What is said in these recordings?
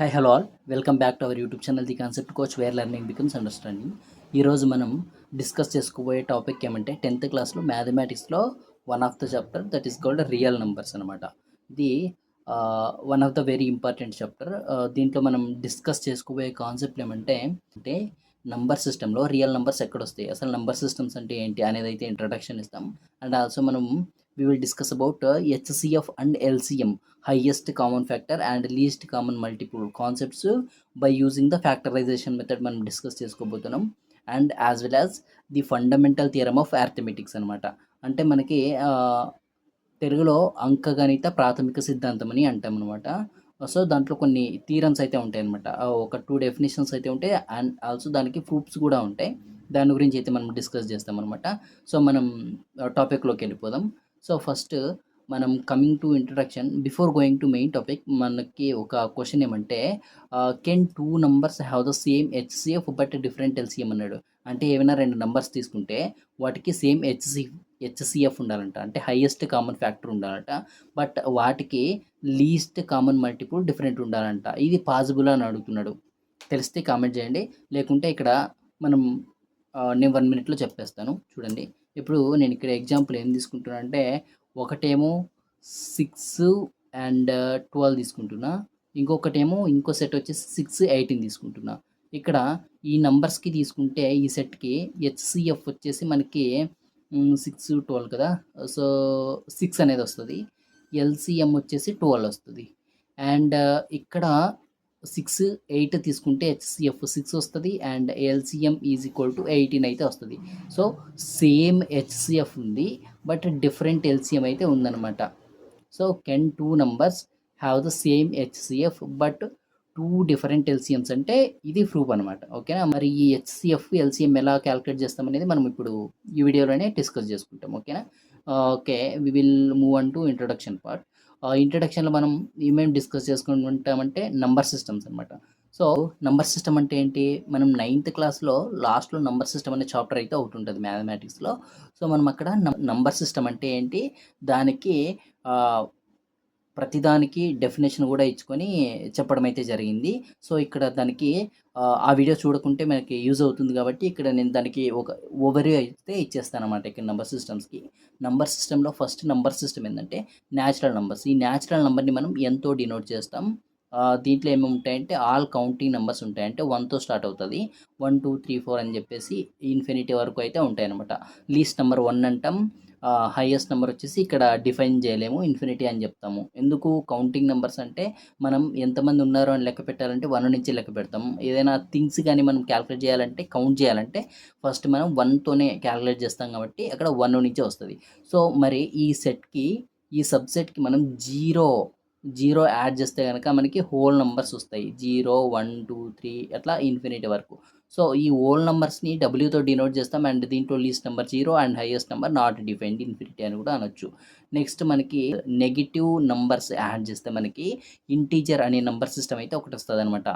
High hello all welcome back to our YouTube channel the concept coach where learning becomes understanding. ఈరోజు మనం discuss చేసుకోబోయే topic ఏమంటే 10th క్లాస్లో మ్యాథమెటిక్స్లో one of the chapter that is called real numbers అనమాట. ఇది one of the very important chapter. దీంట్లో మనం డిస్కస్ చేసుకోబోయే కాన్సెప్ట్ ఏమంటే నంబర్ సిస్టంలో రియల్ నెంబర్స్ ఎక్కడొస్తాయి, అసలు నంబర్ సిస్టమ్స్ అంటే ఏంటి అనేది అయితే ఇంట్రడక్షన్ ఇస్తాం. అండ్ ఆల్సో మనం we will discuss about HCF and LCM, highest common factor and least common multiple concepts by using the factorization method మనం డిస్కస్ చేసుకోబోతున్నాం. And as well as the fundamental theorem of arithmetics అనమాట. అంటే మనకి తెలుగులో అంకగణిత ప్రాథమిక సిద్ధాంతం అని అంటాం అనమాట. సో దాంట్లో కొన్ని థీరమ్స్ అయితే ఉంటాయి అనమాట. ఒక 2 డెఫినేషన్స్ అయితే ఉంటాయి అండ్ ఆల్సో దానికి ప్రూఫ్స్ కూడా ఉంటాయి. దాని గురించి అయితే మనం డిస్కస్ చేస్తాం అనమాట. సో మనం టాపిక్లోకి వెళ్ళిపోదాం. సో ఫస్ట్ మనం coming to introduction before going to main topic, మనకి ఒక క్వశ్చన్ ఏమంటే can 2 numbers have the same HCF but different LCM అన్నాడు. అంటే ఏమైనా 2 నంబర్స్ తీసుకుంటే వాటికి సేమ్ హెచ్సిఎఫ్ ఉండాలంట, అంటే హైయెస్ట్ కామన్ ఫ్యాక్టర్ ఉండాలంట. బట్ వాటికి లీస్ట్ కామన్ మల్టిపుల్ డిఫరెంట్ ఉండాలంట. ఇది పాసిబుల్ అని అడుగుతున్నాడు. తెలిస్తే కామెంట్ చేయండి, లేకుంటే ఇక్కడ మనం నేను 1 మినిట్లో చెప్పేస్తాను. చూడండి, ఇప్పుడు నేను ఇక్కడ ఎగ్జాంపుల్ ఏం తీసుకుంటున్నా అంటే ఒకటేమో 6 అండ్ 12 తీసుకుంటున్నా, ఇంకొకటేమో ఇంకో సెట్ వచ్చేసి 6, 18 తీసుకుంటున్నా. ఇక్కడ ఈ నంబర్స్కి తీసుకుంటే ఈ సెట్కి హెచ్సిఎఫ్ వచ్చేసి మనకి 6, 12 కదా. సో 6 అనేది వస్తుంది. ఎల్సిఎం వచ్చేసి 12 వస్తుంది. అండ్ ఇక్కడ 6, 8 తీసుకుంటే హెచ్సిఎఫ్ 6 వస్తుంది and LCM is equal to 18 అయితే వస్తుంది. సో సేమ్ హెచ్సిఎఫ్ ఉంది బట్ డిఫరెంట్ ఎల్సిఎం అయితే ఉందన్నమాట. So can 2 numbers have the same HCF but 2 different ఎల్సిఎమ్స్ అంటే ఇది ప్రూఫ్ అనమాట. ఓకేనా. మరి ఈ హెచ్సిఎఫ్ ఎల్సిఎం ఎలా క్యాలిక్యులేట్ చేస్తాం అనేది మనం ఇప్పుడు ఈ వీడియోలోనే డిస్కస్ చేసుకుంటాం. ఓకేనా. Okay, we will move on to introduction part. ఇంట్రడక్షన్లో మనం ఏమేమి డిస్కస్ చేసుకుంటామంటే నంబర్ సిస్టమ్స్ అనమాట. సో నంబర్ సిస్టమ్ అంటే ఏంటి, మనం 9th క్లాస్లో లాస్ట్లో నంబర్ సిస్టమ్ అనే చాప్టర్ అయితే ఒకటి ఉంటుంది మ్యాథమెటిక్స్లో. సో మనం అక్కడ నంబర్ సిస్టమ్ అంటే ఏంటి, దానికి ప్రతిదానికి డెఫినేషన్ కూడా ఇచ్చుకొని చెప్పడం అయితే జరిగింది. సో ఇక్కడ దానికి ఆ వీడియో చూడకుంటే మనకి యూజ్ అవుతుంది కాబట్టి ఇక్కడ నేను దానికి ఒక ఓవర్వ్యూ అయితే ఇచ్చేస్తాను అనమాట. ఇక్కడ నంబర్ సిస్టమ్స్కి, నంబర్ సిస్టంలో ఫస్ట్ నంబర్ సిస్టమ్ ఏంటంటే న్యాచురల్ నంబర్స్. ఈ న్యాచురల్ నెంబర్ని మనం ఎంతో డినోట్ చేస్తాం. దీంట్లో ఏమేమి ఉంటాయంటే ఆల్ కౌంటింగ్ నెంబర్స్ ఉంటాయి, అంటే 1తో స్టార్ట్ అవుతుంది. 1, 2, 3, 4 అని చెప్పేసి ఇన్ఫినిటీ వరకు అయితే ఉంటాయి అనమాట. లీస్ట్ నెంబర్ 1 అంటాం. హైయెస్ట్ నెంబర్ వచ్చేసి ఇక్కడ డిఫైన్ చేయలేము, ఇన్ఫినిటీ అని చెప్తాము. ఎందుకు కౌంటింగ్ నెంబర్స్ అంటే మనం ఎంతమంది ఉన్నారో అని లెక్క పెట్టాలంటే 1 నుంచి లెక్క పెడతాం. ఏదైనా థింగ్స్ కానీ మనం క్యాలిక్యులేట్ చేయాలంటే, కౌంట్ చేయాలంటే ఫస్ట్ మనం 1తోనే క్యాలిక్యులేట్ చేస్తాం కాబట్టి అక్కడ 1 నుంచే వస్తుంది. సో మరి ఈ సెట్కి, ఈ సబ్సెట్కి మనం జీరో యాడ్ చేస్తే కనుక మనకి హోల్ నెంబర్స్ వస్తాయి. 0, 1, 2, 3 అట్లా ఇన్ఫినిటీ వరకు. సో ఈ హోల్ నెంబర్స్ని డబ్ల్యూతో డినోట్ చేస్తాం. అండ్ దీంట్లో least number 0 and highest number not defined infinity అని కూడా అనొచ్చు. నెక్స్ట్ మనకి నెగిటివ్ నంబర్స్ యాడ్ చేస్తే మనకి ఇంటీజర్ అనే నెంబర్ సిస్టమ్ అయితే ఒకటి వస్తుంది అనమాట.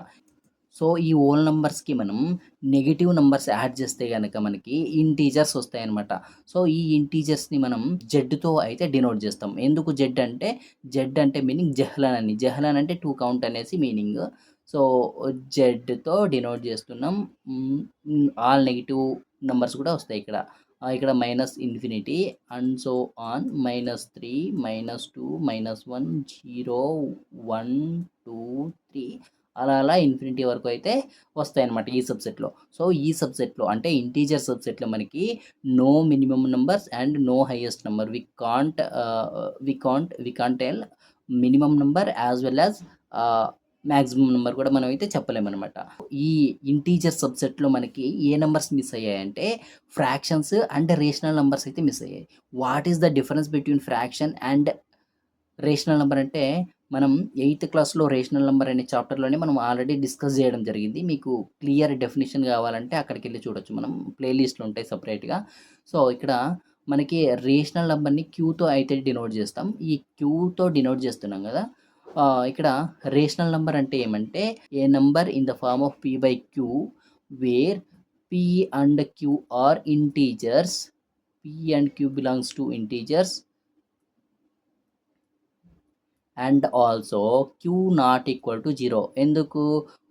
సో ఈ హోల్ నెంబర్స్కి మనం నెగిటివ్ నెంబర్స్ యాడ్ చేస్తే కనుక మనకి ఇంటీజర్స్ వస్తాయి అనమాట. సో ఈ ఇంటీజర్స్ని మనం జెడ్తో అయితే డినోట్ చేస్తాం. ఎందుకు జెడ్ అంటే మీనింగ్ జహ్లన్ అని, జహ్లన్ అంటే 2 కౌంట్ అనేసి మీనింగ్. సో జెడ్తో డినోట్ చేస్తున్నాం. ఆల్ నెగిటివ్ నెంబర్స్ కూడా వస్తాయి ఇక్కడ. ఇక్కడ minus infinity and so on, -3, -2, -1, 0, 1, 2, 3 అలా ఇన్ఫినిటీ వరకు అయితే వస్తాయి అనమాట ఈ సబ్సెట్లో. సో ఈ సబ్సెట్లో అంటే ఇంటీజర్ సబ్సెట్లో మనకి no minimum numbers and no highest number. We can't tell minimum number as well as maximum number కూడా మనం అయితే చెప్పలేమన్నమాట. ఈ ఇంటీజర్ సబ్సెట్లో మనకి ఏ నెంబర్స్ మిస్ అయ్యాయంటే ఫ్రాక్షన్స్ అండ్ రేషనల్ నెంబర్స్ అయితే మిస్ అయ్యాయి. What is the difference between fraction and rational number అంటే మనం 8th క్లాస్లో రేషనల్ నెంబర్ అనే చాప్టర్లోనే మనం ఆల్రెడీ డిస్కస్ చేయడం జరిగింది. మీకు క్లియర్ డెఫినేషన్ కావాలంటే అక్కడికి వెళ్ళి చూడొచ్చు, మనం ప్లేలిస్ట్లు ఉంటాయి సపరేట్గా. సో ఇక్కడ మనకి రేషనల్ నెంబర్ని క్యూతో అయితే డినోట్ చేస్తాం. ఈ క్యూతో డినోట్ చేస్తున్నాం కదా. ఇక్కడ రేషనల్ నెంబర్ అంటే ఏమంటే a number in the form of p/q where p and q are integers, p and q belongs to integers and also q not equal to zero. ఎందుకు?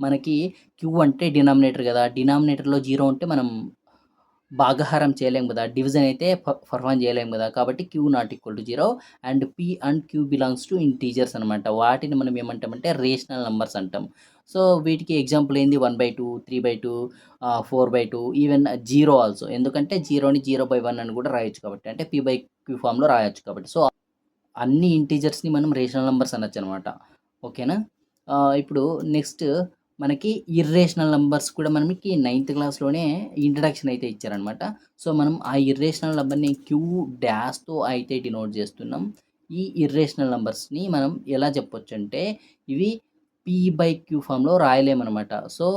మనకి క్యూ అంటే డినామినేటర్ కదా, డినామినేటర్లో zero ఉంటే మనం భాగాహారం చేయలేం కదా, డివిజన్ అయితే పర్ఫామ్ చేయలేం కదా, కాబట్టి Q not equal to zero. And P and Q belongs to integers అనమాట. వాటిని మనం ఏమంటామంటే రేషనల్ నంబర్స్ అంటాం. సో వీటికి ఎగ్జాంపుల్ ఏంది 1/2, 3/2, 4/2, ఈవెన్ జీరో ఆల్సో. ఎందుకంటే జీరోని 0/1 అని కూడా రాయొచ్చు కాబట్టి, అంటే పీ బై క్యూ ఫామ్లో రాయొచ్చు కాబట్టి. సో అన్ని ఇంటీజర్స్ని మనం రేషనల్ నంబర్స్ అనొచ్చు అనమాట. ఓకేనా? ఇప్పుడు నెక్స్ట్ మనకి ఇర్రేషనల్ నంబర్స్ కూడా మనకి 9th క్లాస్లోనే ఇంట్రడక్షన్ అయితే ఇచ్చారనమాట. సో మనం ఆ ఇర్రేషనల్ నంబర్ని క్యూ డాష్తో అయితే డినోట్ చేస్తున్నాం. ఈ ఇర్రేషనల్ నంబర్స్ని మనం ఎలా చెప్పొచ్చు అంటే ఇవి పీ బై క్యూ ఫామ్లో రాయలేమనమాట. So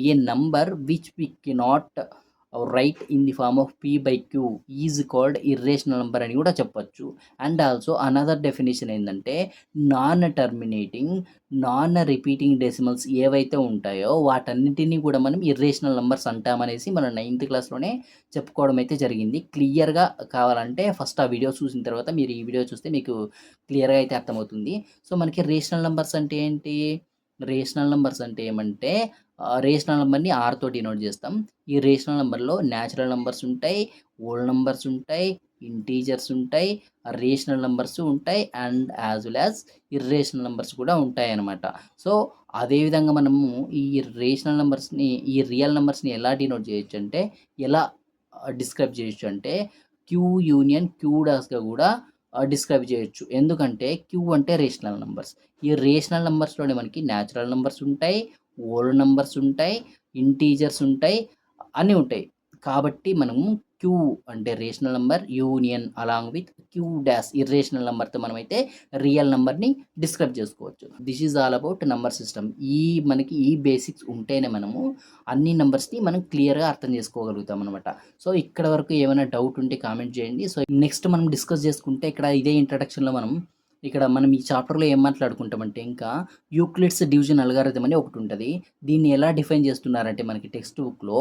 a number which we cannot write in the form of p by q is called irrational number అని కూడా చెప్పొచ్చు. అండ్ ఆల్సో అనదర్ డెఫినేషన్ ఏంటంటే non terminating, non repeating decimals ఏవైతే ఉంటాయో వాటన్నిటిని కూడా మనం ఇర్రేషనల్ నంబర్స్ అంటామనేసి మన 9th క్లాస్లోనే చెప్పుకోవడం అయితే జరిగింది. క్లియర్గా కావాలంటే ఫస్ట్ ఆ వీడియో చూసిన తర్వాత మీరు ఈ వీడియో చూస్తే మీకు క్లియర్గా అయితే అర్థమవుతుంది. సో మనకి రేషనల్ నంబర్స్ అంటే ఏంటి? రేషనల్ నంబర్స్ అంటే ఏమంటే రేషనల్ నంబర్ని ఆర్తో డినోట్ చేస్తాం. ఈ రేషనల్ నంబర్లో న్యాచురల్ నంబర్స్ ఉంటాయి, హోల్ నంబర్స్ ఉంటాయి, ఇంటీజర్స్ ఉంటాయి, రేషనల్ నంబర్స్ ఉంటాయి, and as well as irrational numbers కూడా ఉంటాయి అన్నమాట. సో అదేవిధంగా మనము ఈ రేషనల్ నంబర్స్ని, ఈ రియల్ నంబర్స్ని ఎలా డినోట్ చేయొచ్చు అంటే, ఎలా డిస్క్రైబ్ చేయొచ్చు అంటే క్యూ యూనియన్ క్యూ డాష్గా కూడా డిస్క్రైబ్ చేయొచ్చు. ఎందుకంటే క్యూ అంటే రేషనల్ నంబర్స్. ఈ రేషనల్ నంబర్స్లోనే మనకి న్యాచురల్ నంబర్స్ ఉంటాయి, హోల్ నంబర్స్ ఉంటాయి, ఇంటీజర్స్ ఉంటాయి, అన్నీ ఉంటాయి. కాబట్టి మనము క్యూ అంటే rational number union along with Q dash irrational నంబర్తో మనమైతే రియల్ నంబర్ని డిస్క్రైబ్ చేసుకోవచ్చు. This is all about number system. మనకి ఈ బేసిక్స్ ఉంటేనే మనము అన్ని నంబర్స్ని మనం క్లియర్గా అర్థం చేసుకోగలుగుతాం అనమాట. సో ఇక్కడ వరకు ఏమైనా డౌట్ ఉంటే కామెంట్ చేయండి. సో నెక్స్ట్ మనం డిస్కస్ చేసుకుంటే ఇక్కడ ఇదే ఇంట్రడక్షన్లో మనం ఈ చాప్టర్లో ఏం మాట్లాడుకుంటామంటే ఇంకా యూక్లిడ్స్ డివిజన్ అల్గారిథం అని ఒకటి ఉంటుంది. దీన్ని ఎలా డిఫైన్ చేస్తున్నారంటే మనకి టెక్స్ట్ బుక్లో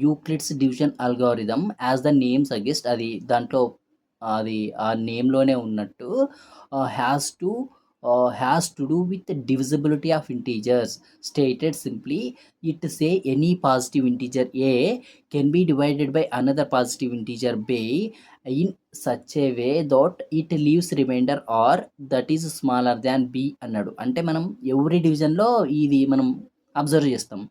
Euclid's division algorithm as the name suggest, అది దాంట్లో అది ఆ నేమ్లోనే ఉన్నట్టు has to do with divisibility of integers. Stated simply, it say any positive integer a can be divided by another positive integer by in such a way that it leaves remainder r that is smaller than b అన్నాడు. అంటే మనం every డివిజన్లో ఇది మనం observe చేస్తాం.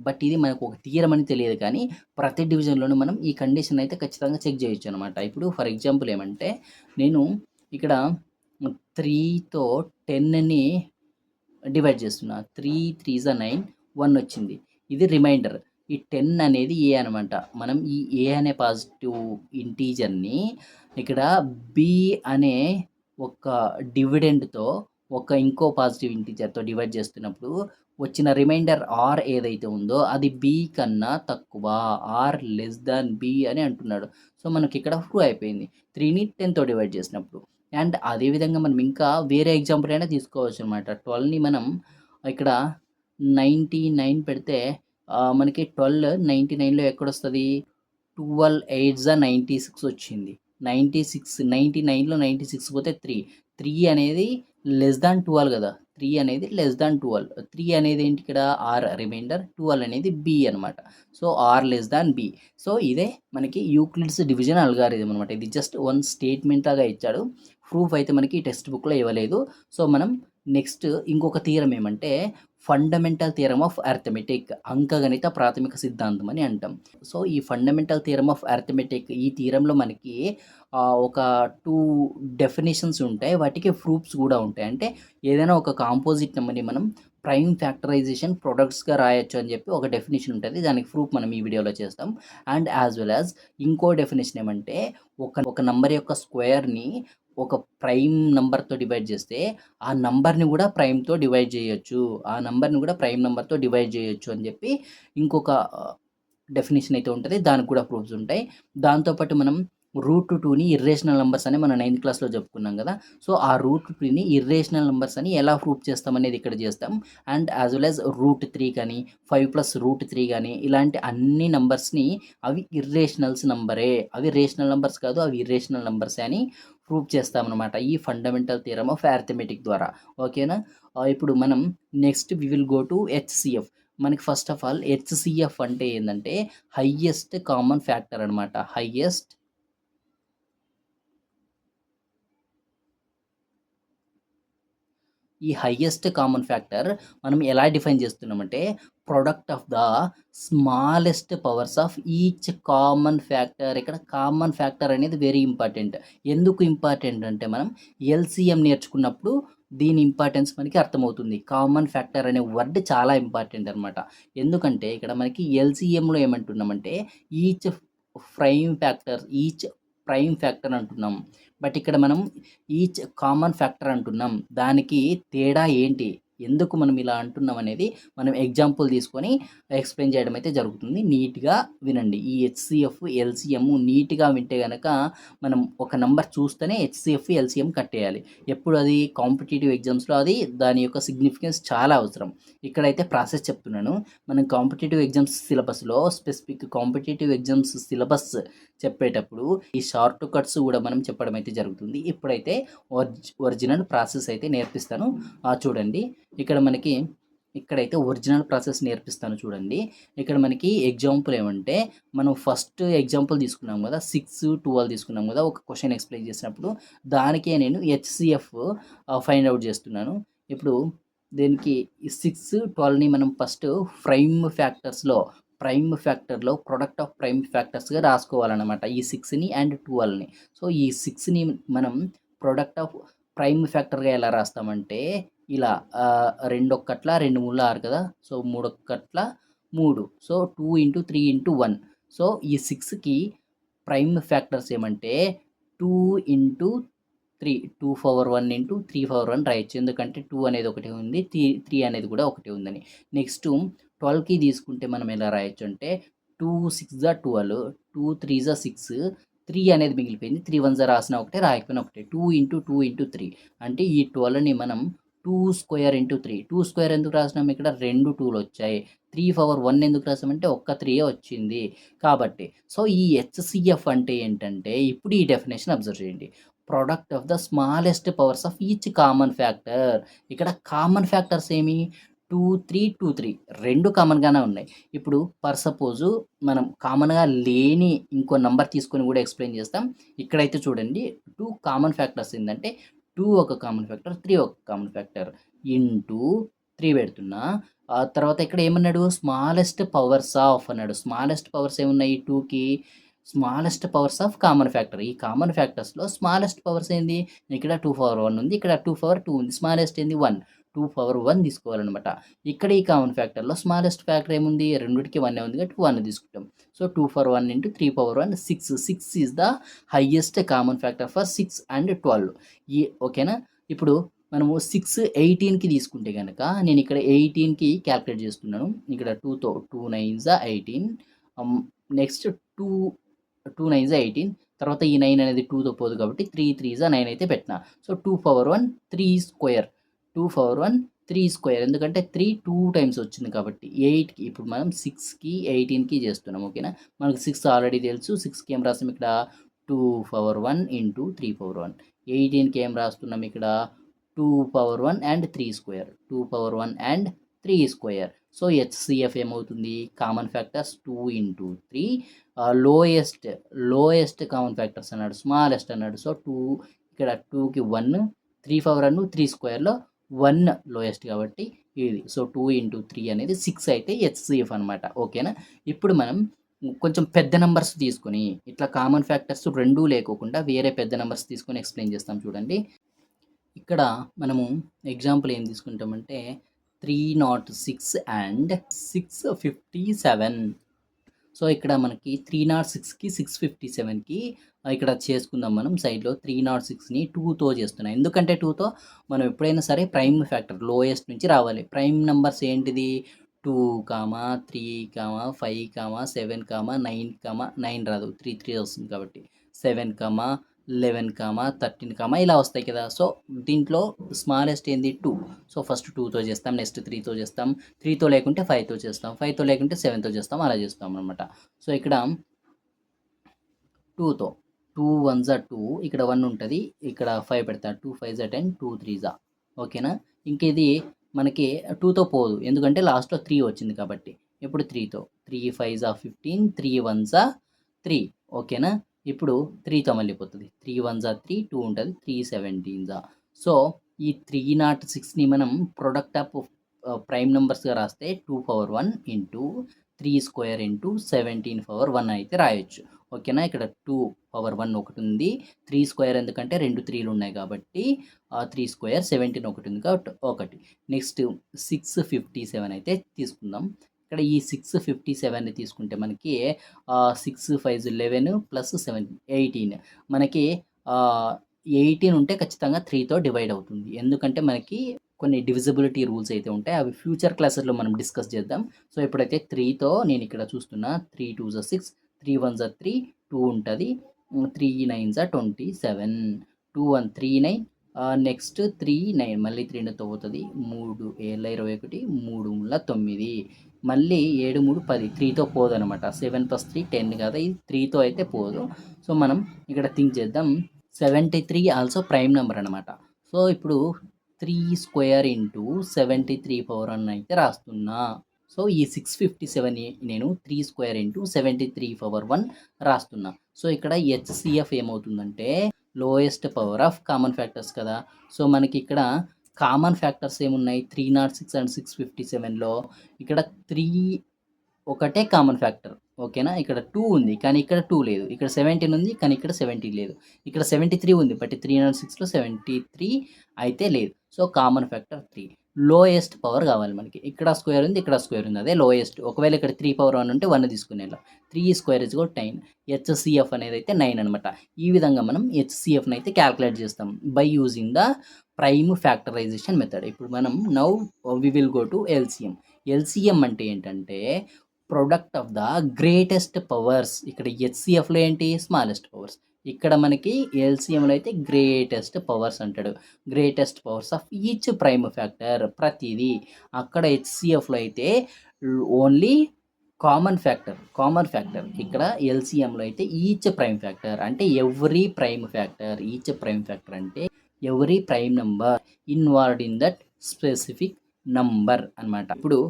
But ఇది మనకు ఒక థియరం అని తెలియదు, కానీ ప్రతి డివిజన్లోనూ మనం ఈ కండిషన్ అయితే ఖచ్చితంగా చెక్ చేయొచ్చు అనమాట. ఇప్పుడు ఫర్ ఎగ్జాంపుల్ ఏమంటే నేను ఇక్కడ 3తో 10ని డివైడ్ చేస్తున్నా. 3 3 జా 9, 1 వచ్చింది. ఇది రిమైండర్. ఈ 10 అనేది ఏ అనమాట. మనం ఈ ఏ అనే పాజిటివ్ ఇంటీజర్ని ఇక్కడ బి అనే ఒక డివిడెండ్తో ఇంకో పాజిటివ్ ఇంటీజర్తో డివైడ్ చేస్తున్నప్పుడు వచ్చిన రిమైండర్ ఆర్ ఏదైతే ఉందో అది బి కన్నా తక్కువ, ఆర్ లెస్ దాన్ బి అని అంటున్నాడు. సో మనకి ఇక్కడ ప్రూవ్ అయిపోయింది 3ని 10తో డివైడ్ చేసినప్పుడు. అండ్ అదేవిధంగా మనం ఇంకా వేరే ఎగ్జాంపుల్ అయినా తీసుకోవచ్చు అనమాట. 12ని మనం ఇక్కడ 99 పెడితే మనకి 12 99లో ఎక్కడొస్తుంది? 12 8 జా 96 వచ్చింది. 99లో 96 పోతే 3 అనేది లెస్ దాన్ 12 కదా. 3 అనేది లెస్ దాన్ 12. 3 అనేది ఏంటి ఇక్కడ? Are reminder. 12 అనేది బి అనమాట. So r less than b. So ఇదే మనకి యూక్లిడ్స్ డివిజన్ అల్గారిథం అనమాట. ఇది జస్ట్ వన్ స్టేట్మెంట్ లాగా ఇచ్చాడు. ప్రూఫ్ అయితే మనకి టెక్స్ట్ బుక్లో ఇవ్వలేదు. సో మనం నెక్స్ట్ ఇంకొక థియరం ఏమంటే ఫండమెంటల్ థియరం ఆఫ్ అర్థమెటిక్, అంకగణిత ప్రాథమిక సిద్ధాంతం అని అంటాం. సో ఈ ఫండమెంటల్ థియరం ఆఫ్ అర్థమెటిక్, ఈ థియరంలో మనకి ఒక 2 డెఫినేషన్స్ ఉంటాయి. వాటికి ప్రూఫ్స్ కూడా ఉంటాయి. అంటే ఏదైనా ఒక కాంపోజిట్ నెంబర్ని మనం ప్రైమ్ ఫ్యాక్టరైజేషన్ ప్రొడక్ట్స్గా రాయొచ్చు అని చెప్పి ఒక డెఫినేషన్ ఉంటుంది. దానికి ప్రూఫ్ మనం ఈ వీడియోలో చేస్తాం. అండ్ యాజ్ వెల్ యాజ్ ఇంకో డెఫినేషన్ ఏమంటే ఒక నంబర్ యొక్క స్క్వేర్ని ఒక ప్రైమ్ నంబర్తో డివైడ్ చేస్తే ఆ నంబర్ని కూడా ప్రైమ్తో డివైడ్ చేయొచ్చు, ఆ నంబర్ని కూడా ప్రైమ్ నెంబర్తో డివైడ్ చేయొచ్చు అని చెప్పి ఇంకొక డెఫినేషన్ అయితే ఉంటుంది. దానికి కూడా ప్రూఫ్స్ ఉంటాయి. దాంతోపాటు మనం రూట్ 2ని ఇర్రేషనల్ నంబర్స్ అని మనం 9th క్లాస్‌లో చెప్పుకున్నాం కదా! సో, ఆ రూట్ 2ని ఇర్రేషనల్ నంబర్స్ అని ఎలా ప్రూఫ్ చేస్తామనేది ఇక్కడ చేస్తాం. And as well as route 3 కానీ, 5+రూట్ 3 గానీ, ఇలాంటి అన్ని నంబర్స్‌ని అవి ఇర్రేషనల్స్ నంబరే. అవి రేషనల్ నంబర్స్ కాదు. అవి ఇర్రేషనల్ నంబర్సే అని ప్రూవ్ చేస్తామనమాట. ఈ ఫండమెంటల్ థియరమ్ ఆఫ్ అరిథమెటిక్ ద్వారా. ఓకేనా? ఇప్పుడు మనం next we will go to HCF. మనకి ఫస్ట్ ఆఫ్ ఆల్ హెచ్‌సీఎఫ్ అంటే ఏందంటే హైయెస్ట్ కామన్ ఫ్యాక్టర్ అనమాట. ఈ హైయెస్ట్ కామన్ ఫ్యాక్టర్ మనం ఎలా డిఫైన్ చేస్తున్నామంటే product of the smallest powers of each common factor. ఇక్కడ కామన్ ఫ్యాక్టర్ అనేది వెరీ ఇంపార్టెంట్. ఎందుకు ఇంపార్టెంట్ అంటే మనం ఎల్సిఎం నేర్చుకున్నప్పుడు దీని ఇంపార్టెన్స్ మనకి అర్థమవుతుంది. కామన్ ఫ్యాక్టర్ అనే వర్డ్ చాలా ఇంపార్టెంట్ అనమాట. ఎందుకంటే ఇక్కడ మనకి ఎల్సిఎంలో ఏమంటున్నామంటే ఈచ్ ఈచ్ ప్రైమ్ ఫ్యాక్టర్ అంటున్నాం. బట్ ఇక్కడ మనం ఈచ్ కామన్ ఫ్యాక్టర్ అంటున్నాం. దానికి తేడా ఏంటి? ఎందుకు మనం ఇలా అంటున్నాం అనేది మనం ఎగ్జాంపుల్ తీసుకొని ఎక్స్‌ప్లెయిన్ చేయడం అయితే జరుగుతుంది. నీట్‌గా వినండి. ఈ హెచ్‌సీఎఫ్, ఎల్‌సీఎం నీట్‌గా వింటే గనక మనం ఒక నంబర్ చూస్తేనే హెచ్‌సీఎఫ్, ఎల్‌సీఎం కట్టేయాలి. ఎప్పుడు అది కాంపిటీటివ్ ఎగ్జామ్స్‌లో అది దాని యొక్క సిగ్నిఫికెన్స్ చాలా అవసరం. ఇక్కడైతే ప్రాసెస్ చెప్తున్నాను. మనం కాంపిటీటివ్ ఎగ్జామ్స్ సిలబస్‌లో స్పెసిఫిక్ కాంపిటీటివ్ ఎగ్జామ్స్ సిలబస్ చెప్పేటప్పుడు ఈ షార్ట్ కట్స్ కూడా మనం చెప్పడం అయితే జరుగుతుంది. ఇప్పుడైతే ఒరిజినల్ ప్రాసెస్ అయితే నేర్పిస్తాను. చూడండి. ఇక్కడైతే ఒరిజినల్ ప్రాసెస్ నేర్పిస్తాను చూడండి. ఇక్కడ మనకి ఎగ్జాంపుల్ ఏమంటే మనం ఫస్ట్ ఎగ్జాంపుల్ తీసుకున్నాం కదా! 6, 12 తీసుకున్నాం కదా! ఒక క్వెషన్ ఎక్స్‌ప్లెయిన్ చేసినప్పుడు దానికే నేను హెచ్‌సీఎఫ్ ఫైండ్ ఔట్ చేస్తున్నాను. ఇప్పుడు దీనికి ఈ 6, 12ని మనం ఫస్ట్ ప్రైమ్ ఫ్యాక్టర్‌లో ప్రొడక్ట్ ఆఫ్ ప్రైమ్ ఫ్యాక్టర్స్‌గా రాసుకోవాలనమాట. ఈ 6ని అండ్ 12ని. సో, ఈ 6ని మనం ప్రొడక్ట్ ఆఫ్ ప్రైమ్ ఫ్యాక్టర్‌గా ఎలా రాస్తామంటే ఇలా 2 ఒకట్ల 2 మూడుల 6 కదా! సో, 3 ఒకట్ల 3. So, 2 into 3 into 1. సో, ఈ 6కి ప్రైమ్ ఫ్యాక్టర్స్ ఏమంటే 2 ఇంటూ 3 2 పవర్ 1 ఇంటూ 3 పవర్ 1 రాయొచ్చు. ఎందుకంటే 2 అనేది ఒకటే ఉంది. 3 అనేది కూడా ఒకటే ఉందని. నెక్స్ట్ 12కి తీసుకుంటే మనం ఎలా రాయొచ్చు అంటే 2 6 జా 12, 2 3 జా 6, 3 అనేది మిగిలిపోయింది. 3 1 జా రాసినా ఒకటే, రాయకపోయినా ఒకటే. 2 ఇంటూ 2 ఇంటూ 3 అంటే ఈ 12ని మనం 2 స్క్వేర్ ఇంటూ 3. 2 స్క్వేర్ ఎందుకు రాసినాం? ఇక్కడ 2 2లు వచ్చాయి. 3 పవర్ 1 ఎందుకు రాసామంటే ఒక్క 3 వచ్చింది. కాబట్టి సో, ఈ హెచ్‌సీఎఫ్ అంటే ఏంటంటే ఇప్పుడు ఈ డెఫినేషన్ అబ్జర్వ్ చేయండి. Product of the smallest powers of each common factor. ఇక్కడ కామన్ ఫ్యాక్టర్స్ ఏమి? 2, 3, 2, 3 2 కామన్‌గానే ఉన్నాయి. ఇప్పుడు ఫర్ సపోజు మనం కామన్‌గా లేని ఇంకో నంబర్ తీసుకొని కూడా ఎక్స్‌ప్లెయిన్ చేస్తాం. ఇక్కడైతే చూడండి 2 కామన్ ఫ్యాక్టర్స్ ఏందంటే 2 ఒక కామన్ ఫ్యాక్టర్, 3 ఒక కామన్ ఫ్యాక్టర్. ఇంటూ 3 పెడుతున్నా. ఆ తర్వాత ఇక్కడ ఏమన్నాడు? స్మాలెస్ట్ పవర్స్ ఆఫ్ అన్నాడు. స్మాలెస్ట్ పవర్స్ ఏమున్నాయి 2కి? Smallest powers of common factor. ఈ కామన్ ఫ్యాక్టర్స్‌లో స్మాలెస్ట్ పవర్స్ ఏంది? ఇక్కడ 2 పవర్ 1 ఉంది. ఇక్కడ 2 పవర్ 2 ఉంది. స్మాలెస్ట్ ఏంది? 1. 2 పవర్ 1 తీసుకోవాలనమాట. ఇక్కడ ఈ కామన్ ఫ్యాక్టర్‌లో స్మాలెస్ట్ ఫ్యాక్టర్ ఏముంది? రెండిటికి 1 ఉంది కాబట్టి 1 తీసుకుంటాం. So, 2 power 1 into 3 power 1 6. 6 is the highest common factor for 6 and 12. ఓకేనా? ఇప్పుడు మనము 6 18కి తీసుకుంటే గనక నేను ఇక్కడ 18కి క్యాలిక్యులేట్ చేస్తున్నాను. ఇక్కడ 2తో 2 9 18. నెక్స్ట్ 2 2 9 18. తర్వాత ఈ 9 అనేది 2తో పోదు కాబట్టి 3 3 9 అయితే పెట్టినా. So, 2 power 1 3 square. 2 power 1 3 square. ఎందుకంటే 3 2 టైమ్స్ వచ్చింది కాబట్టి 8కి ఇప్పుడు మనం 6కి 18కి చేస్తున్నాం. ఓకేనా? మనకు 6 ఆల్రెడీ తెలుసు. 6కి ఏం రాసాం ఇక్కడ 2 పవర్ 1 ఇంటూ 3 పవర్ 1. 18కి ఏం రాస్తున్నాం ఇక్కడ 2 power 1 and 3 square. 2 power 1 and 3 square. So, HCF ఏమవుతుంది? Common factors 2 into 3 lowest common factors అన్నాడు. స్మాలెస్ట్ అన్నాడు. సో, 2 ఇక్కడ 2కి 1, 3 పవర్ 1 3 స్క్వేర్‌లో 1 లోయెస్ట్ కాబట్టి ఇది. సో, 2 ఇంటూ 3 అనేది 6 అయితే హెచ్‌సీఎఫ్ అనమాట. ఓకేనా? ఇప్పుడు మనం కొంచెం పెద్ద నంబర్స్ తీసుకొని ఇట్లా కామన్ ఫ్యాక్టర్స్ 2 లేకోకుండా వేరే పెద్ద నంబర్స్ తీసుకొని ఎక్స్‌ప్లెయిన్ చేస్తాం చూడండి. ఇక్కడ మనము ఎగ్జాంపుల్ ఏం తీసుకుంటామంటే 306 అండ్ 657. సో, ఇక్కడ మనకి 306కి 657కి ఇక్కడ చేసుకుందాం మనం సైడ్‌లో 306ని 2తో చేస్తున్నా. ఎందుకంటే 2తో మనం ఎప్పుడైనా సరే ప్రైమ్ ఫ్యాక్టర్ లోయెస్ట్ నుంచి రావాలి. ప్రైమ్ నంబర్స్ ఏంటిది? 2, 3, 5, 7, 9, 9 రాదు. 3 3 వస్తుంది కాబట్టి 7, 11, 13, ఇలా వస్తాయి కదా. సో దీంట్లో స్మాలెస్ట్ ఏంది 2. సో ఫస్ట్ 2తో చేస్తాం, నెక్స్ట్ 3తో చేస్తాం, 3తో లేకుంటే 5తో చేస్తాం, 5తో లేకుంటే 7తో చేస్తాం, అలా చేస్తాం అనమాట. సో ఇక్కడ 2తో 2 1 2, ఇక్కడ 1 ఉంటుంది, ఇక్కడ 5 పెడతా, 2 5 10, 2 3 ఓకేనా. ఇంక ఇది మనకి 2తో పోదు, ఎందుకంటే లాస్ట్లో 3 వచ్చింది కాబట్టి. ఇప్పుడు 3తో 3 5 15, 3 1 3, ఓకేనా. ఇప్పుడు 3తో మళ్ళీ పోతుంది, 3 1 3, 2 ఉంటుంది, 3 17. సో ఈ 306ని మనం ప్రొడక్ట్ ఆఫ్ ప్రైమ్ నెంబర్స్గా రాస్తే 2 power 1 into 3 square into 17 power 1 అయితే రాయొచ్చు, ఓకేనా. ఇక్కడ 2 పవర్ 1 ఒకటి ఉంది, 3 స్క్వేర్ ఎందుకంటే 2 3లు ఉన్నాయి కాబట్టి 3 స్క్వేర్ 17 ఒకటి ఉంది కాబట్టి ఒకటి. నెక్స్ట్ 657 అయితే తీసుకుందాం. ఇక్కడ ఈ 657ని తీసుకుంటే మనకి 6 5 11 ప్లస్ 7 18, మనకి 18 ఉంటే ఖచ్చితంగా 3తో డివైడ్ అవుతుంది, ఎందుకంటే మనకి కొన్ని డివిజిబిలిటీ రూల్స్ అయితే ఉంటాయి, అవి ఫ్యూచర్ క్లాసెస్లో మనం డిస్కస్ చేద్దాం. సో ఇప్పుడైతే 3తో నేను ఇక్కడ చూస్తున్నా, 3 2 6, 3 1 3, 2 ఉంటుంది, 3 9 27, 2 1 3 9, నెక్స్ట్ 3 9, మళ్ళీ 3తో పోతుంది, 3 7 21, 3 9, మళ్ళీ 7 3 10, 3తో పోదు అనమాట. 7 + 3 10 కదా, ఇది 3తో అయితే పోదు. సో మనం ఇక్కడ థింక్ చేద్దాం, 73 ఆల్సో ప్రైమ్ నెంబర్ అనమాట. సో ఇప్పుడు 3 స్క్వేర్ ఇంటూ 73 పవర్ 1 అయితే రాస్తున్నా. సో ఈ 657 నేను 3 స్క్వేర్ ఇంటూ 73 పవర్ 1 రాస్తున్నా. సో ఇక్కడ హెచ్సిఎఫ్ ఏమవుతుందంటే lowest power of common factors కదా. సో మనకి ఇక్కడ కామన్ ఫ్యాక్టర్స్ ఏమున్నాయి, 306 అండ్ 657లో ఇక్కడ 3 ఒకటే కామన్ ఫ్యాక్టర్, ఓకేనా. ఇక్కడ 2 ఉంది కానీ ఇక్కడ 2 లేదు, ఇక్కడ 17 ఉంది కానీ ఇక్కడ 70 లేదు, ఇక్కడ 73 ఉంది బట్ 306లో 73 అయితే లేదు. So common factor 3. Lowest power కావాలి మనకి, ఇక్కడ స్క్వేర్ ఉంది ఇక్కడ స్క్వేర్ ఉంది, అదే లోయెస్ట్. ఒకవేళ ఇక్కడ 3 పవర్ 1 ఉంటే 1 తీసుకునేలా, 3 స్క్వేర్ ఇస్ 9, హెచ్సిఎఫ్ అనేది అయితే 9 అనమాట. ఈ విధంగా మనం హెచ్సిఎఫ్ని అయితే క్యాల్కులేట్ చేస్తాం by using the prime factorization method. ఇప్పుడు మనం now we will go to LCM. LCM అంటే ఏంటంటే product of the greatest powers. ఇక్కడ హెచ్సిఎఫ్లో ఏంటి, స్మాలెస్ట్ పవర్స్. ఇక్కడ మనకి ఎల్సిఎంలో అయితే గ్రేటెస్ట్ పవర్స్ అంటాడు, greatest powers of each prime factor ప్రతిదీ. అక్కడ హెచ్సిఎఫ్లో అయితే ఓన్లీ కామన్ ఫ్యాక్టర్. ఇక్కడ ఎల్సిఎంలో అయితే ఈచ్ ప్రైమ్ ఫ్యాక్టర్ అంటే every prime factor, each prime factor అంటే every prime number involved in that specific number అనమాట. ఇప్పుడు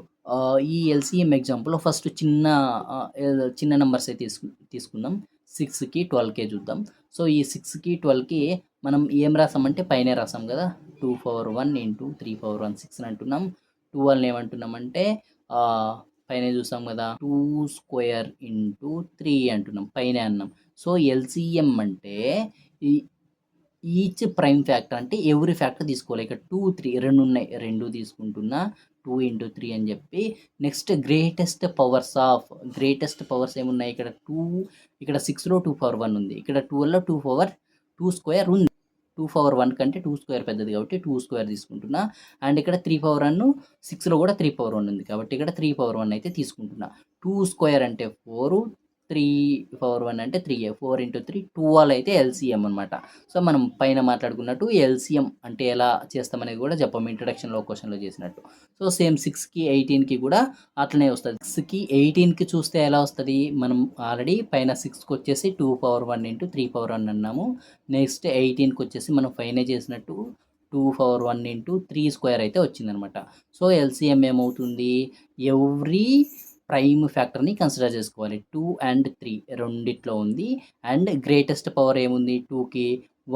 ఈ ఎల్సిఎం ఎగ్జాంపుల్లో ఫస్ట్ చిన్న నెంబర్స్ అయితే తీసుకుందాం. 6కి 12కే చూద్దాం. సో ఈ 6కి 12కి మనం ఏం రాసామంటే పైనే రాసాం కదా, 2 పవర్ 1 ఇంటూ 3 పవర్ 1 6 అని అంటున్నాం. 12 ఏమంటున్నామంటే పైన చూసాం కదా, 2 స్క్వేర్ ఇంటూ 3 అంటున్నాం, పైన అన్నాం. సో ఎల్సిఎం అంటే ఈచ్ ప్రైమ్ ఫ్యాక్టర్ అంటే ఎవ్రీ ఫ్యాక్టర్ తీసుకోవాలి. ఇక్కడ 2 3 రెండు ఉన్నాయి, 2 తీసుకుంటున్నా, 2 ఇంటూ 3 అని చెప్పి. నెక్స్ట్ గ్రేటెస్ట్ పవర్స్ ఏమున్నాయి, ఇక్కడ 2, ఇక్కడ 6లో 2 పవర్ 1 ఉంది, ఇక్కడ 12లో 2 స్క్వేర్ ఉంది. 2 పవర్ 1 కంటే 2 స్క్వేర్ పెద్దది కాబట్టి 2 స్క్వేర్ తీసుకుంటున్నా. అండ్ ఇక్కడ 3 పవర్ 1, 6లో కూడా 3 పవర్ 1 ఉంది కాబట్టి ఇక్కడ 3 పవర్ 1 అయితే తీసుకుంటున్నా. 2 స్క్వేర్ అంటే 4, 3 పవర్ 1 అంటే 3, 4 ఇంటూ 3 12 అయితే ఎల్సిఎం అనమాట. సో మనం పైన మాట్లాడుకున్నట్టు ఎల్సిఎం అంటే ఎలా చేస్తామనేది కూడా చెప్పాము ఇంట్రడక్షన్లో క్వశ్చన్లో చేసినట్టు. సో సేమ్ 6కి 18కి కూడా అట్లనే వస్తుంది. 6కి 18కి చూస్తే ఎలా వస్తుంది, మనం ఆల్రెడీ పైన 6కి వచ్చేసి 2 పవర్ 1 ఇంటూ 3 పవర్ 1 అన్నాము. నెక్స్ట్ 18కి వచ్చేసి మనం పైన చేసినట్టు 2 పవర్ 1 ఇంటూ 3 స్క్వేర్ అయితే వచ్చిందనమాట. సో ఎల్సిఎం ఏమవుతుంది, ఎవ్రీ ప్రైమ్ ఫ్యాక్టర్ని కన్సిడర్ చేసుకోవాలి. 2 అండ్ 3 రెండిట్లో ఉంది. అండ్ గ్రేటెస్ట్ పవర్ ఏముంది, 2కి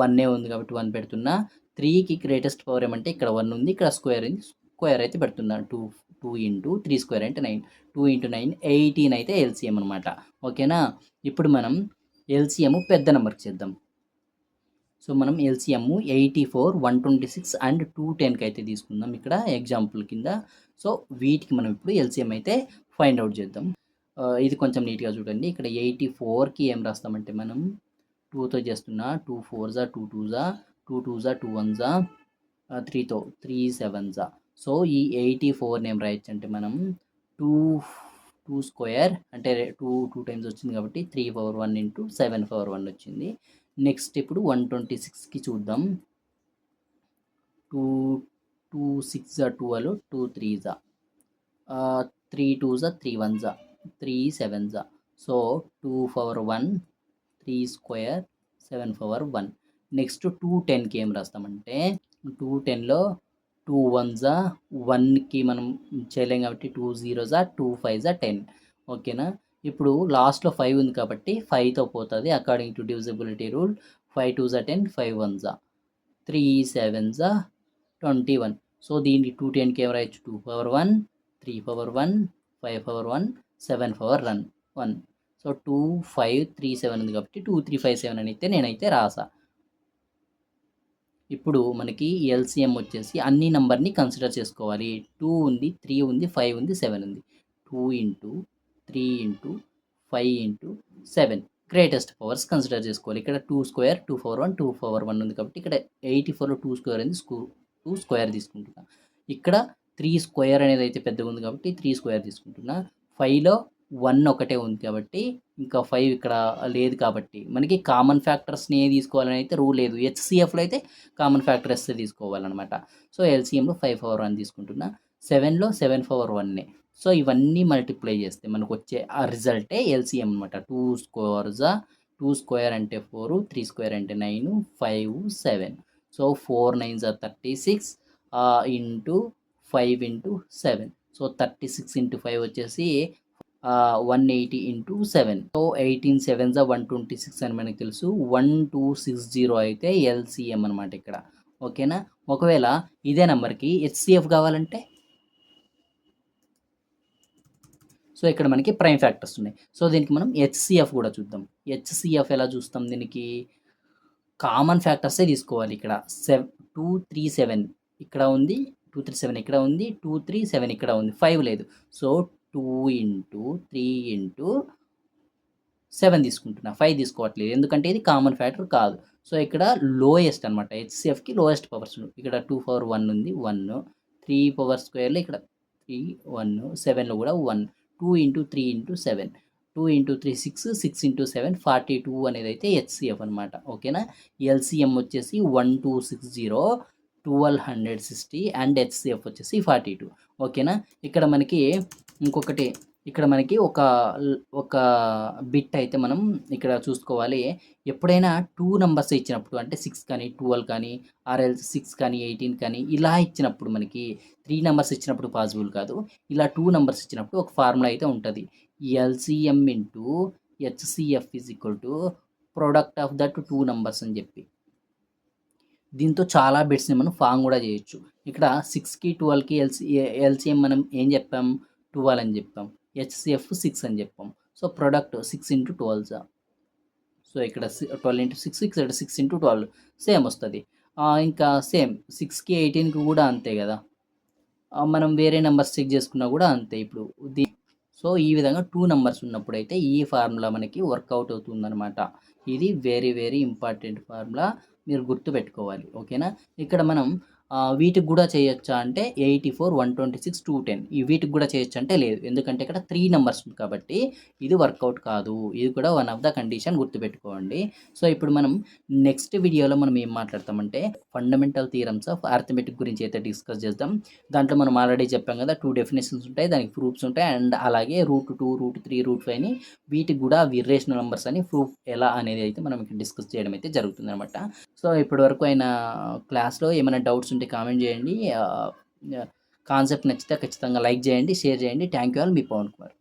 1 ఉంది కాబట్టి 1 పెడుతున్నా. 3కి గ్రేటెస్ట్ పవర్ ఏమంటే ఇక్కడ 1 ఉంది, ఇక్కడ స్క్వేర్ అయితే పెడుతున్నా. 2 ఇంటూ 3 స్క్వేర్ అంటే 9, 2 ఇంటూ 9 18 అయితే ఎల్సిఎం అనమాట, ఓకేనా. ఇప్పుడు మనం ఎల్సిఎం పెద్ద నెంబర్కి చేద్దాం. సో మనం ఎల్సిఎం 84, 126 అండ్ 210కి అయితే తీసుకుందాం ఇక్కడ ఎగ్జాంపుల్ కింద. సో వీటికి మనం ఇప్పుడు ఎల్సిఎం అయితే ఫైండ్ అవుట్ చేద్దాం. ఇది కొంచెం నీట్గా చూడండి. ఇక్కడ 84కి ఏం రాస్తామంటే మనం 2తో చేస్తున్నా, 2 4 2 2 2 2 2 1 3తో 3 7. సో ఈ 84ని ఏం రాయొచ్చు అంటే మనం 2 2 స్క్వేర్ అంటే 2 టైమ్స్ వచ్చింది కాబట్టి 3 పవర్ 1 ఇంటూ 7 పవర్ 1 వచ్చింది. నెక్స్ట్ ఇప్పుడు 126కి చూద్దాం. 2 2 6 12, 2 3 3 2 3 1 3 7 so 2 power 1 3 square 7 power 1. Next 210కి ఏం రాస్తామంటే 210లో 2 1 1కి మనం చేయలేం కాబట్టి 2 0 2 5 10. ఓకేనా. ఇప్పుడు లాస్ట్లో 5 ఉంది కాబట్టి 5తో పోతుంది according to divisibility rule. 5 2 10, 5 1 3 7 21. So దీనికి 210కి ఏం రాయొచ్చు 2 power 1 3 power 1 5 power 1 7 power 1. So 2 5 3 7 ఉంది కాబట్టి 2 3 5 7 అని అయితే నేనైతే రాసా. ఇప్పుడు మనకి ఎల్సిఎం వచ్చేసి అన్ని నంబర్ని కన్సిడర్ చేసుకోవాలి. 2 ఉంది 3 ఉంది 5 ఉంది 7 ఉంది. 2 into 3 into 5 into 7 greatest powers consider చేసుకోవాలి. ఇక్కడ 2 స్క్వేర్ 2 పవర్ 1 2 పవర్ 1 ఉంది కాబట్టి ఇక్కడ 84లో 2 స్క్వేర్ అనేది 2 స్క్వేర్ తీసుకుంటున్నా. ఇక్కడ 3 స్క్వేర్ అనేది అయితే పెద్దగా ఉంది కాబట్టి 3 స్క్వేర్ తీసుకుంటున్నా. 5లో 1 ఒకటే ఉంది కాబట్టి ఇంకా 5 ఇక్కడ లేదు కాబట్టి మనకి కామన్ ఫ్యాక్టర్స్ని తీసుకోవాలని అయితే రూల్ లేదు. హెచ్సిఎఫ్లో అయితే కామన్ ఫ్యాక్టర్ ఎస్ తీసుకోవాలన్నమాట. సో ఎల్సిఎంలో 5 పవర్ 1 తీసుకుంటున్నా. 7లో 7 పవర్ 1. సో ఇవన్నీ మల్టిప్లై చేస్తే మనకు వచ్చే ఆ రిజల్టే ఎల్సిఎం అనమాట. 2 స్క్వేర్ అంటే 4, 3 స్క్వేర్ అంటే 9, 5 7. So 4 9 36 into 5 into 7. So 36 into 5 వచ్చేసి 180 ఇంటూ 7. సో 18 7 126 అని మనకు తెలుసు. 1260 అయితే ఎల్సిఎం అనమాట ఇక్కడ. ఓకేనా. ఒకవేళ ఇదే నెంబర్కి హెచ్సిఎఫ్ కావాలంటే సో ఇక్కడ మనకి ప్రైమ్ ఫ్యాక్టర్స్ ఉన్నాయి. సో దీనికి మనం హెచ్సిఎఫ్ కూడా చూద్దాం. హెచ్సిఎఫ్ ఎలా చూస్తాం, దీనికి కామన్ ఫ్యాక్టర్సే తీసుకోవాలి. ఇక్కడ 2 3 7 ఇక్కడ ఉంది, 2 3 7 ఇక్కడ ఉంది, 2 3 7 ఇక్కడ ఉంది, 5 లేదు. సో 2 ఇంటూ 3 ఇంటూ 7 తీసుకుంటున్నా, 5 తీసుకోవట్లేదు ఎందుకంటే ఇది కామన్ ఫ్యాక్టర్ కాదు. సో ఇక్కడ లోయెస్ట్ అనమాట, హెచ్సిఎఫ్కి లోయెస్ట్ పవర్స్. ఇక్కడ 2 పవర్ 1 ఉంది 1, 3 పవర్ స్క్వేర్లో ఇక్కడ 3 1, 7లో కూడా 1. 2 ఇంటూ 3 ఇంటూ 7, 2 ఇంటూ 3 6, 6 ఇంటూ 7 42 అనేది అయితే హెచ్సిఎఫ్ అనమాట. ఓకేనా. ఎల్సిఎం వచ్చేసి 1260, 1260 అండ్ హెచ్సిఎఫ్ వచ్చేసి 42. ఓకేనా. ఇక్కడ మనకి ఇంకొకటి, ఇక్కడ మనకి ఒక బిట్ అయితే మనం ఇక్కడ చూసుకోవాలి. ఎప్పుడైనా 2 నెంబర్స్ ఇచ్చినప్పుడు అంటే 6 కానీ 12 కానీ ఆర్ఎల్ 6 కానీ 18 కానీ ఇలా ఇచ్చినప్పుడు మనకి 3 నెంబర్స్ ఇచ్చినప్పుడు పాసిబుల్ కాదు. ఇలా 2 నెంబర్స్ ఇచ్చినప్పుడు ఒక ఫార్ములా అయితే ఉంటుంది. LCM into HCF is equal to product of that 2 numbers అని చెప్పి. దీంతో చాలా బిట్స్ని మనం ఫామ్ కూడా చేయొచ్చు. ఇక్కడ 6కి 12కి ఎల్సిఎం మనం ఏం చెప్పాం, 12 అని చెప్పాం. హెచ్సిఎఫ్ 6 అని చెప్పాం. So product 6 into 12. సో ఇక్కడ 12 ఇంటూ 6, ఇక్కడ 6 ఇంటూ 12 సేమ్ వస్తుంది. ఇంకా సేమ్ 6కి 18కి కూడా అంతే కదా. మనం వేరే నెంబర్స్ చెక్ చేసుకున్నా కూడా అంతే. ఇప్పుడు సో ఈ విధంగా 2 నెంబర్స్ ఉన్నప్పుడు అయితే ఈ ఫార్ములా మనకి వర్కౌట్ అవుతుందన్నమాట. ఇది వెరీ వెరీ ఇంపార్టెంట్ ఫార్ములా, మీరు గుర్తుపెట్టుకోవాలి. ఓకేనా. ఇక్కడ మనం వీటికి కూడా చేయొచ్చా అంటే 84 126 210 ఈ వీటికి కూడా చేయొచ్చు అంటే లేదు, ఎందుకంటే ఇక్కడ 3 నెంబర్స్ ఉంది కాబట్టి ఇది వర్కౌట్ కాదు. ఇది కూడా వన్ ఆఫ్ ద కండిషన్, గుర్తుపెట్టుకోండి. సో ఇప్పుడు మనం నెక్స్ట్ వీడియోలో మనం ఏం మాట్లాడతామంటే ఫండమెంటల్ థియరమ్స్ ఆఫ్ అర్థమెటిక్ గురించి అయితే డిస్కస్ చేద్దాం. దాంట్లో మనం ఆల్రెడీ చెప్పాం కదా 2 డెఫినేషన్స్ ఉంటాయి, దానికి ప్రూఫ్స్ ఉంటాయి, అండ్ అలాగే √2 √3 √5 వీటికి కూడా ఇర్రేషనల్ నెంబర్స్ అని ప్రూఫ్ ఎలా అనేది అయితే మనం ఇక్కడ డిస్కస్ చేయడం అయితే జరుగుతుంది అనమాట. సో ఇప్పటి వరకు అయిన క్లాస్లో ఏమైనా డౌట్స్ ఉంటే కామెంట్ చేయండి. కాన్సెప్ట్ నచ్చితే ఖచ్చితంగా లైక్ చేయండి, షేర్ చేయండి. థ్యాంక్ యూ ఆల్, మీ పవన్ కుమార్.